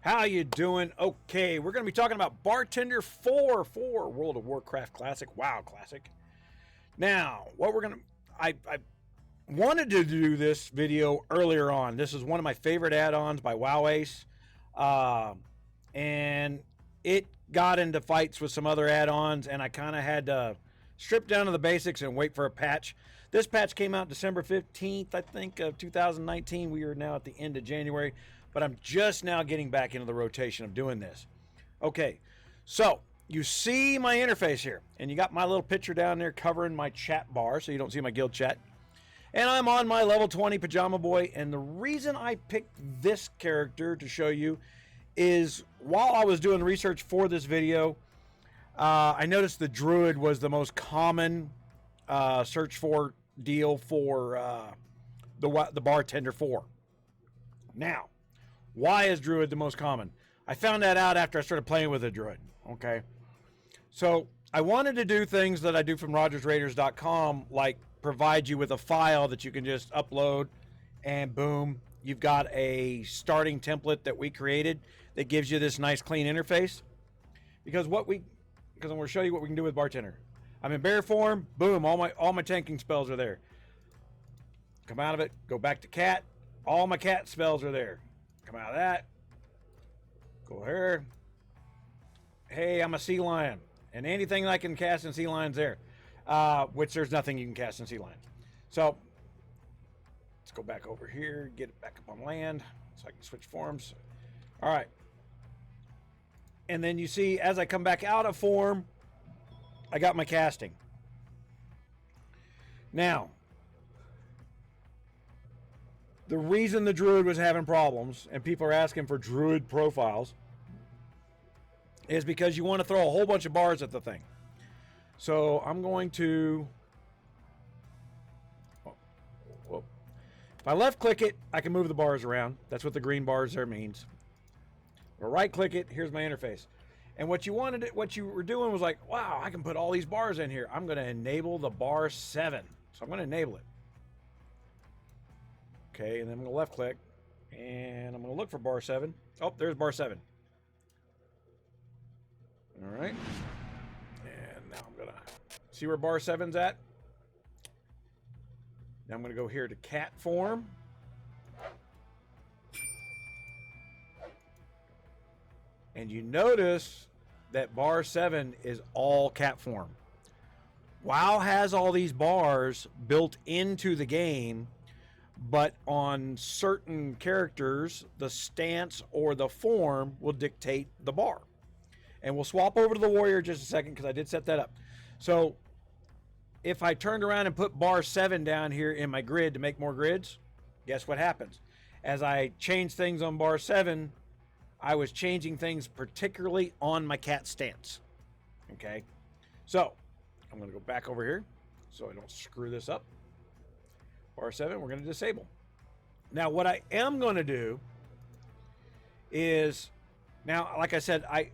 How you doing? Okay, we're going to be talking about Bartender4 for World of Warcraft Classic, WoW Classic. Now, what we're going to... I wanted to do this video earlier on. This is one of my favorite add-ons by WoW Ace. And it got into fights with some other add-ons, and I kind of had to strip down to the basics and wait for a patch. This patch came out December 15th, I think, of 2019. We are now at the end of January, but I'm just now getting back into the rotation of doing this. Okay, so you see my interface here, and you got my little picture down there covering my chat bar, so you don't see my guild chat. And I'm on my level 20 Pajama Boy, and the reason I picked this character to show you is while I was doing research for this video, I noticed the Druid was the most common search for deal for the Bartender4. Now, why is Druid the most common? I found that out after I started playing with a Druid. Okay, so I wanted to do things that I do from RogersRaiders.com, like provide you with a file that you can just upload, and boom, you've got a starting template that we created that gives you this nice clean interface. Because I'm going to show you what we can do with Bartender. I'm in bear form, boom, all my tanking spells are there. Come out of it, go back to cat, all my cat spells are there. Come out of that, go here. Hey, I'm a sea lion, and anything I can cast in sea lions there, which there's nothing you can cast in sea lions. So let's go back over here, get it back up on land so I can switch forms. All right. And then you see, as I come back out of form, I got my casting. Now, the reason the Druid was having problems, and people are asking for Druid profiles, is because you want to throw a whole bunch of bars at the thing. So I'm going to... If I left click it, I can move the bars around. That's what the green bars there means. Or right click it, here's my interface. And what you were doing was like, wow, I can put all these bars in here. I'm going to enable the bar 7. So I'm going to enable it. Okay, and then I'm going to left click, and I'm going to look for bar 7. Oh, there's bar 7. All right. And now I'm going to see where bar 7's at. Now I'm going to go here to cat form. And you notice that bar 7 is all cat form. WoW has all these bars built into the game, but on certain characters, the stance or the form will dictate the bar. And we'll swap over to the warrior just a second because I did set that up. So if I turned around and put bar 7 down here in my grid to make more grids, guess what happens? As I change things on bar 7, I was changing things particularly on my cat stance. Okay, so I'm going to go back over here so I don't screw this up. Bar 7, we're going to disable. Now what I am going to do is, now like I said, I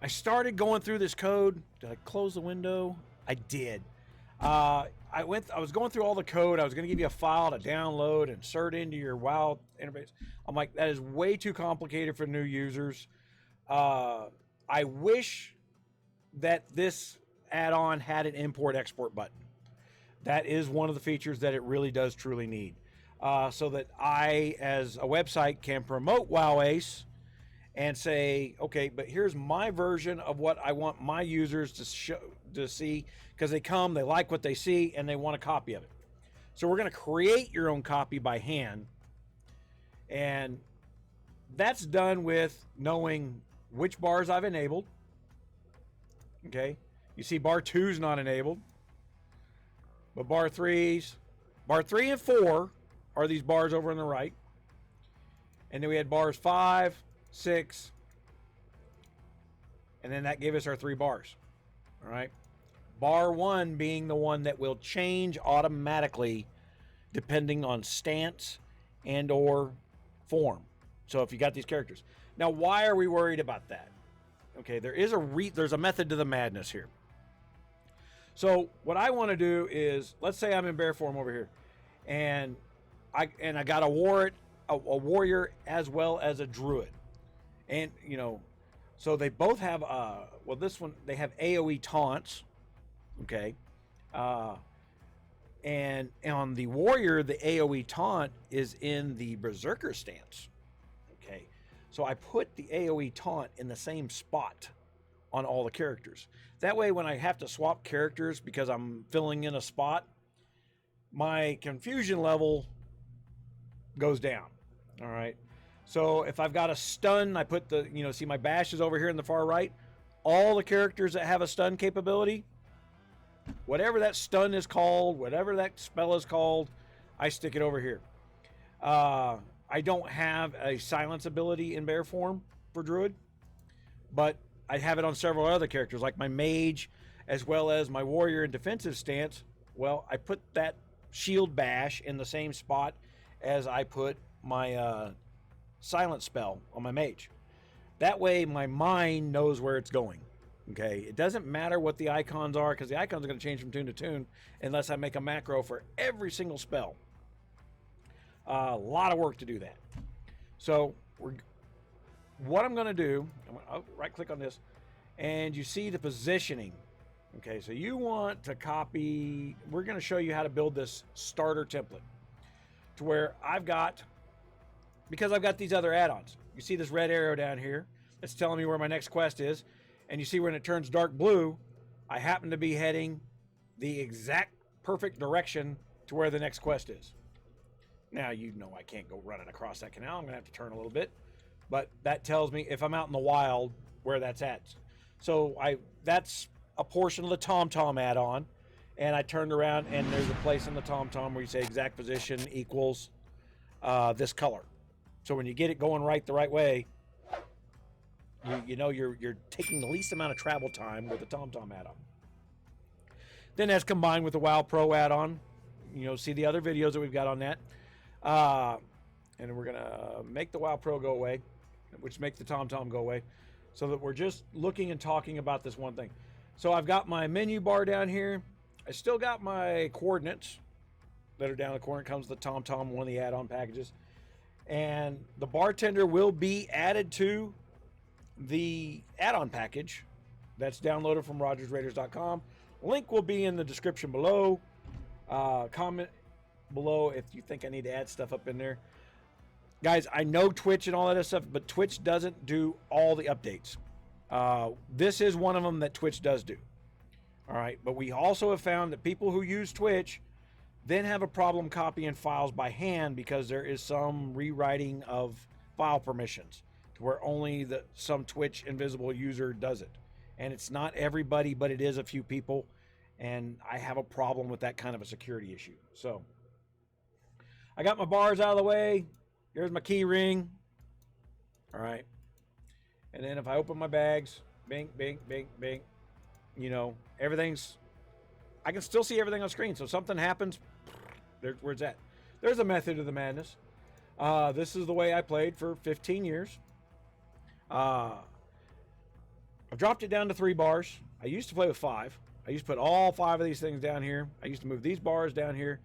started going through this code. Did I close the window? I did. I was going through all the code. I was going to give you a file to download, insert into your WoW interface. I'm like, that is way too complicated for new users. I wish that this add-on had an import-export button. That is one of the features that it really does truly need. So that I, as a website, can promote WoW Ace and say, okay, but here's my version of what I want my users to see, because they come, they like what they see, and they want a copy of it. So we're going to create your own copy by hand, and that's done with knowing which bars I've enabled. Okay, you see bar 2 is not enabled, but bar 3 and 4 are these bars over on the right, and then we had bars 5, 6, and then that gave us our 3 bars. All right, bar 1 being the one that will change automatically depending on stance and or form. So if you got these characters. Now, why are we worried about that? Okay, there's a method to the madness here. So what I want to do is, let's say I'm in bear form over here, and I got a warrior as well as a druid. And, you know, so they both have, well, this one, they have AoE taunts, okay? And on the warrior, the AoE taunt is in the berserker stance, okay? So I put the AoE taunt in the same spot on all the characters. That way, when I have to swap characters because I'm filling in a spot, my confusion level goes down, all right? So if I've got a stun, I put the, you know, see my bash is over here in the far right. All the characters that have a stun capability, whatever that stun is called, whatever that spell is called, I stick it over here. I don't have a silence ability in bear form for druid, but I have it on several other characters, like my mage, as well as my warrior in defensive stance. Well, I put that shield bash in the same spot as I put my silent spell on my mage. That way my mind knows where it's going. Okay, it doesn't matter what the icons are, because the icons are going to change from tune to tune unless I make a macro for every single spell. A lot of work to do that. So what I'm going to do, I'll right click on this, and you see the positioning. Okay, so you want to copy, we're going to show you how to build this starter template to where because I've got these other add-ons. You see this red arrow down here that's telling me where my next quest is. And you see when it turns dark blue, I happen to be heading the exact perfect direction to where the next quest is. Now, you know I can't go running across that canal. I'm going to have to turn a little bit. But that tells me if I'm out in the wild where that's at. So that's a portion of the TomTom add-on. And I turned around and there's a place in the TomTom where you say exact position equals this color. So when you get it going the right way, you know you're taking the least amount of travel time with the TomTom add-on. Then that's combined with the WoW Pro add-on. You know, see the other videos that we've got on that. And we're gonna make the WoW Pro go away, which makes the TomTom go away, so that we're just looking and talking about this one thing. So I've got my menu bar down here. I still got my coordinates that are down in the corner. It comes with the TomTom, one of the add-on packages. And the bartender will be added to the add-on package that's downloaded from rogersraiders.com. Link will be in the description below. Comment below if you think I need to add stuff up in there. Guys, I know Twitch and all that stuff, but Twitch doesn't do all the updates. This is one of them that Twitch does do. All right, but we also have found that people who use Twitch then have a problem copying files by hand because there is some rewriting of file permissions to where only some Twitch invisible user does it. And it's not everybody, but it is a few people. And I have a problem with that kind of a security issue. So I got my bars out of the way. Here's my key ring. All right. And then if I open my bags, bing, bing, bing, bing, you know, I can still see everything on screen. So if something happens, where's that? There's a method of the madness. This is the way I played for 15 years. I've dropped it down to 3 bars. I used to play with 5. I used to put all 5 of these things down here. I used to move these bars down here.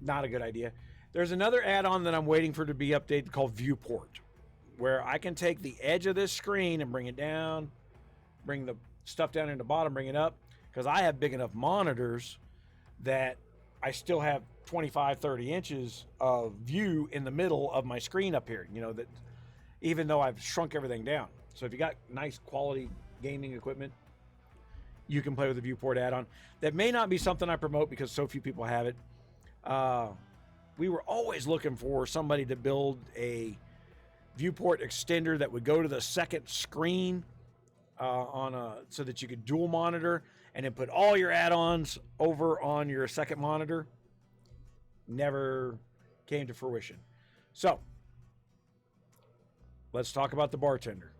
Not a good idea. There's another add-on that I'm waiting for to be updated called Viewport, where I can take the edge of this screen and bring it down, bring the stuff down in the bottom, bring it up, because I have big enough monitors that I still have 25, 30 inches of view in the middle of my screen up here, you know, that even though I've shrunk everything down. So if you got nice quality gaming equipment, you can play with the Viewport add-on. That may not be something I promote because so few people have it. We were always looking for somebody to build a Viewport extender that would go to the second screen so that you could dual monitor and then put all your add-ons over on your second monitor. Never came to fruition. So let's talk about the bartender.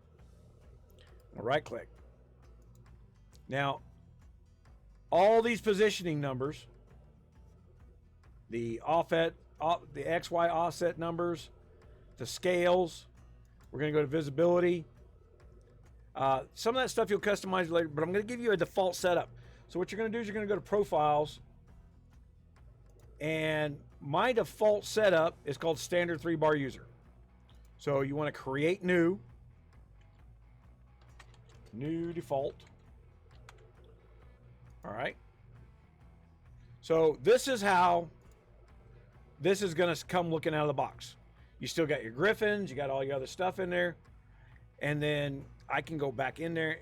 I'll right click. Now, all these positioning numbers, the the XY offset numbers, the scales, we're going to go to visibility. Some of that stuff you'll customize later, but I'm going to give you a default setup. So what you're going to do is you're going to go to profiles, and my default setup is called standard 3-bar user. So you want to create new default. All right. So this is how this is going to come looking out of the box. You still got your griffins, you got all your other stuff in there. And then I can go back in there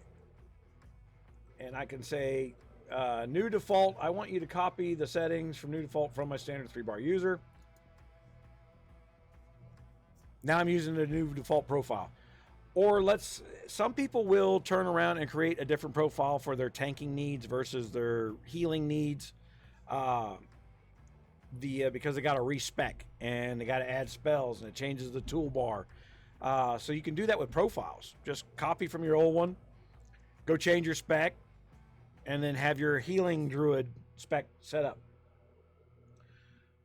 and I can say new default. I want you to copy the settings from new default from my standard 3-bar user. Now I'm using the new default profile. Or some people will turn around and create a different profile for their tanking needs versus their healing needs. Because they got to respec and they got to add spells and it changes the toolbar. So you can do that with profiles. Just copy from your old one, go change your spec, and then have your healing druid spec set up.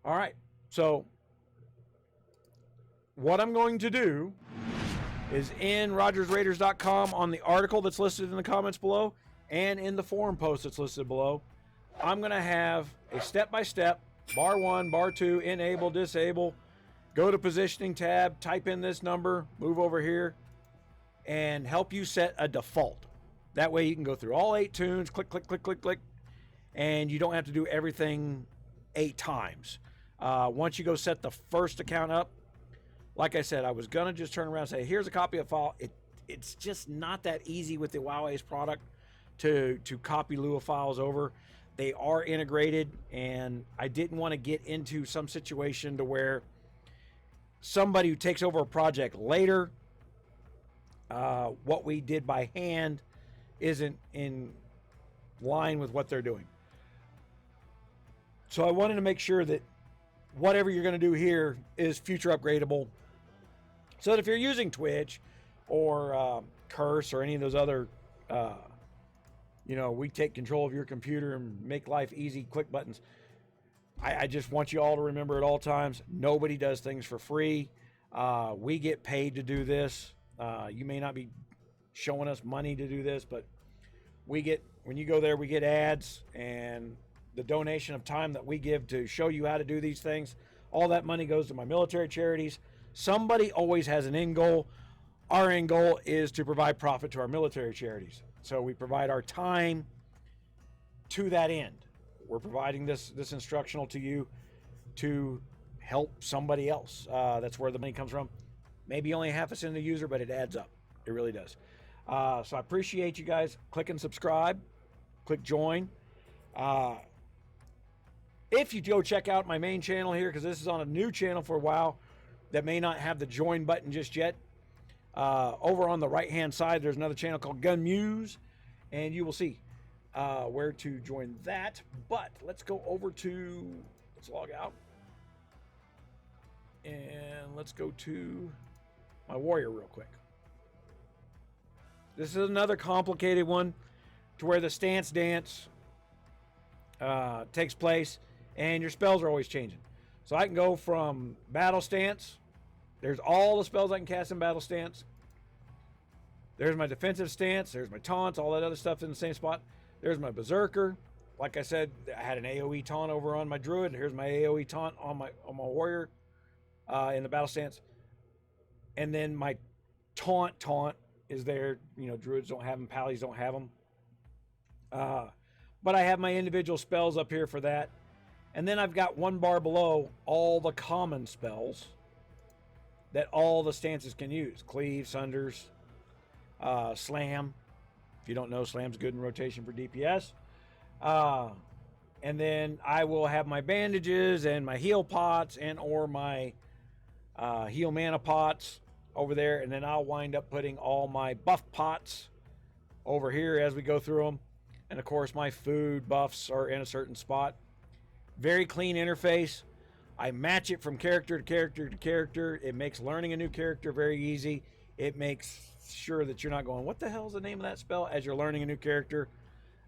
All right. So what I'm going to do is in rogersraiders.com on the article that's listed in the comments below and in the forum post that's listed below, I'm going to have a step-by-step bar 1, bar 2, enable, disable, go to positioning tab, type in this number, move over here, and help you set a default. That way you can go through all 8 tunes, click, click, click, click, click, and you don't have to do everything 8 times. Once you go set the first account up, like I said, I was going to just turn around and say, here's a copy of file. It's just not that easy with the WoW Ace product to copy Lua files over. They are integrated, and I didn't want to get into some situation to where somebody who takes over a project later, what we did by hand isn't in line with what they're doing. So I wanted to make sure that whatever you're going to do here is future upgradable. So that if you're using Twitch or Curse or any of those other we take control of your computer and make life easy, click buttons. I just want you all to remember at all times, nobody does things for free. We get paid to do this. You may not be showing us money to do this, but when you go there, we get ads, and the donation of time that we give to show you how to do these things, all that money goes to my military charities. Somebody always has an end goal. Our end goal is to provide profit to our military charities. So we provide our time to that end. We're providing this instructional to you to help somebody else. That's where the money comes from. Maybe only half a cent a user, but it adds up. It really does. So I appreciate you guys. Click and subscribe. Click join. If you go check out my main channel here, because this is on a new channel for WoW that may not have the join button just yet. Over on the right-hand side, there's another channel called GunMuse, and you will see where to join that. But let's go over to, let's log out, and let's go to my warrior real quick. This is another complicated one to where the stance dance takes place, and your spells are always changing. So I can go from battle stance. There's all the spells I can cast in battle stance. There's my defensive stance. There's my taunts, all that other stuff in the same spot. There's my berserker. Like I said, I had an AoE taunt over on my druid. Here's my AoE taunt on my warrior in the battle stance. And then my taunt is there. Druids don't have them. Pallies don't have them. But I have my individual spells up here for that. And then I've got one bar below all the common spells that all the stances can use. Cleave, Sunders, Slam. If you don't know, Slam's good in rotation for DPS. And then I will have my bandages and my heal pots and or my heal mana pots over there. And then I'll wind up putting all my buff pots over here as we go through them. And of course, my food buffs are in a certain spot. Very clean interface. I match it from character to character to character. It makes learning a new character very easy. It makes sure that you're not going, what the hell is the name of that spell? As you're learning a new character,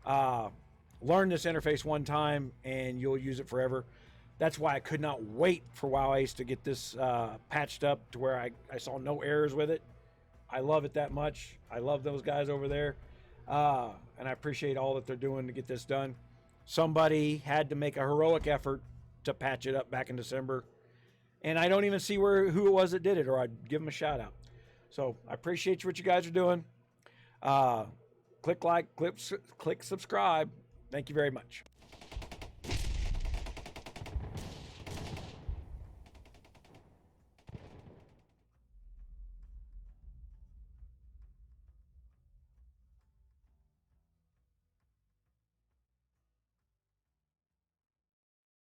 learn this interface one time and you'll use it forever. That's why I could not wait for WoW Ace to get this patched up to where I saw no errors with it. I love it that much. I love those guys over there. And I appreciate all that they're doing to get this done. Somebody had to make a heroic effort to patch it up back in December. and I don't even see who it was that did it, or I'd give them a shout out. So I appreciate what you guys are doing. Click like, click subscribe. Thank you very much.